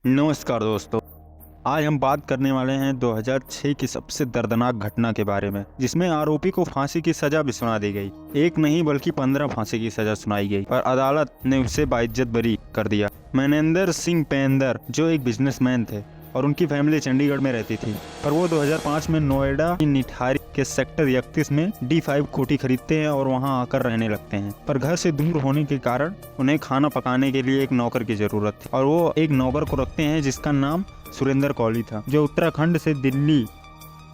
नमस्कार दोस्तों। आज हम बात करने वाले हैं 2006 की सबसे दर्दनाक घटना के बारे में, जिसमें आरोपी को फांसी की सजा भी सुना दी गई। एक नहीं बल्कि 15 फांसी की सजा सुनाई गई और अदालत ने उसे बाइज्जत बरी कर दिया। मैनेंदर सिंह पेंदर जो एक बिजनेसमैन थे और उनकी फैमिली चंडीगढ़ में रहती थी, पर वो 2005 में नोएडा की निठारी के सेक्टर 31 में D5 कोठी खरीदते हैं और वहां आकर रहने लगते हैं। पर घर से दूर होने के कारण उन्हें खाना पकाने के लिए एक नौकर की जरूरत थी और वो एक नौकर को रखते हैं जिसका नाम सुरेंद्र कौली था, जो उत्तराखंड से दिल्ली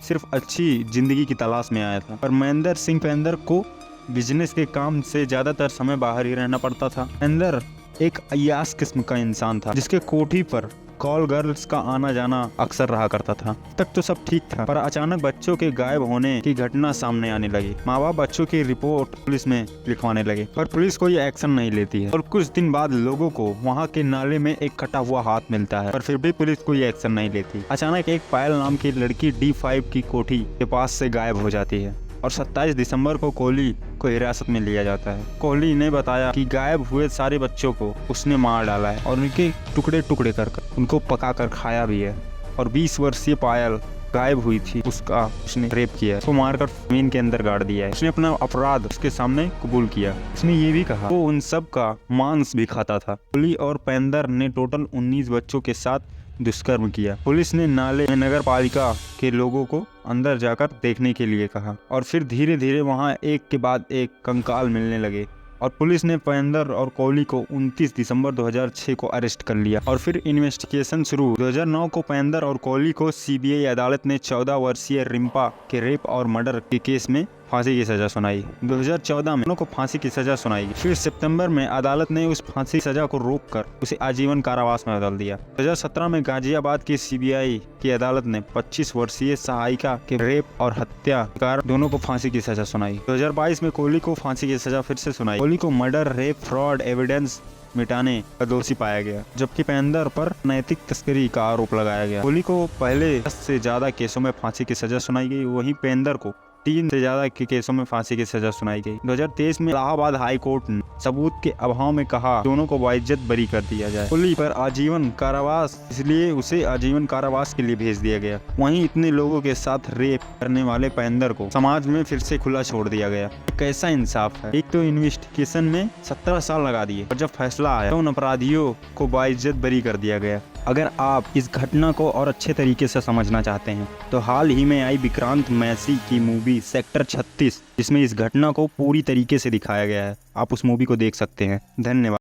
सिर्फ अच्छी जिंदगी की तलाश में आया था। पर महेंद्र सिंह पेंदर को बिजनेस के काम से ज्यादातर समय बाहर ही रहना पड़ता था। पेंदर एक अय्याश किस्म का इंसान था जिसके कोठी पर कॉल गर्ल्स का आना जाना अक्सर रहा करता था। तक तो सब ठीक था, पर अचानक बच्चों के गायब होने की घटना सामने आने लगी। माँ बाप बच्चों की रिपोर्ट पुलिस में लिखवाने लगे, पर पुलिस कोई एक्शन नहीं लेती है। और कुछ दिन बाद लोगों को वहाँ के नाले में एक कटा हुआ हाथ मिलता है, पर फिर भी पुलिस कोई एक्शन नहीं लेती। अचानक एक पायल नाम की लड़की D5 की कोठी के पास से गायब हो जाती है और 27 दिसंबर को कोहली को हिरासत में लिया जाता है। कोहली ने बताया कि गायब हुए सारे बच्चों को उसने मार डाला है और उनके टुकड़े टुकड़े कर उनको पका कर खाया भी है। और 20 वर्षीय पायल गायब हुई थी, उसका उसने रेप किया, उसको मारकर जमीन के अंदर गाड़ दिया है। उसने अपना अपराध उसके सामने कबूल किया। उसने ये भी कहा वो उन सब का मांस भी खाता था। कोहली और पेंदर ने टोटल 19 बच्चों के साथ दुष्कर्म किया। पुलिस ने नाले में नगर पालिका के लोगों को अंदर जाकर देखने के लिए कहा और फिर धीरे धीरे वहां एक के बाद एक कंकाल मिलने लगे और पुलिस ने पेंदर और कोहली को 29 दिसंबर 2006 को अरेस्ट कर लिया और फिर इन्वेस्टिगेशन शुरू। 2009 को पेंदर और कोहली को CBI अदालत ने 14 वर्षीय रिम्पा के रेप और मर्डर के केस में फांसी की सजा सुनाई। 2014 में दोनों को फांसी की सजा सुनाई। फिर सितंबर में अदालत ने उस फांसी की सजा को रोककर उसे आजीवन कारावास में बदल दिया। 2017 में गाजियाबाद की CBI की अदालत ने 25 वर्षीय सहायिका के रेप और हत्या के कारण दोनों को फांसी की सजा सुनाई। 2022 में कोहली को फांसी की सजा फिर से सुनाई। कोहली को मर्डर, रेप, फ्रॉड, एविडेंस मिटाने का दोषी पाया गया, जबकि पेंदर पर नैतिक तस्करी का आरोप लगाया गया। कोहली को पहले 10 से ज्यादा केसों में फांसी की सजा सुनाई गई, वहीं पेंदर को 3 से ज्यादा के केसों में फांसी की सजा सुनाई गई। 2023 में इलाहाबाद हाई कोर्ट ने सबूत के अभाव में कहा दोनों को बाइज्जत बरी कर दिया जाए। कोहली पर आजीवन कारावास, इसलिए उसे आजीवन कारावास के लिए भेज दिया गया। वहीं इतने लोगों के साथ रेप करने वाले पेंदर को समाज में फिर से खुला छोड़ दिया गया। कैसा इंसाफ है। एक तो इन्वेस्टिगेशन में 17 साल लगा दिए और जब फैसला आया तो उन अपराधियों को बाइज्जत बरी कर दिया गया। अगर आप इस घटना को और अच्छे तरीके से समझना चाहते हैं तो हाल ही में आई विक्रांत मैसी की मूवी सेक्टर 36, जिसमें इस घटना को पूरी तरीके से दिखाया गया है, आप उस मूवी को देख सकते हैं। धन्यवाद।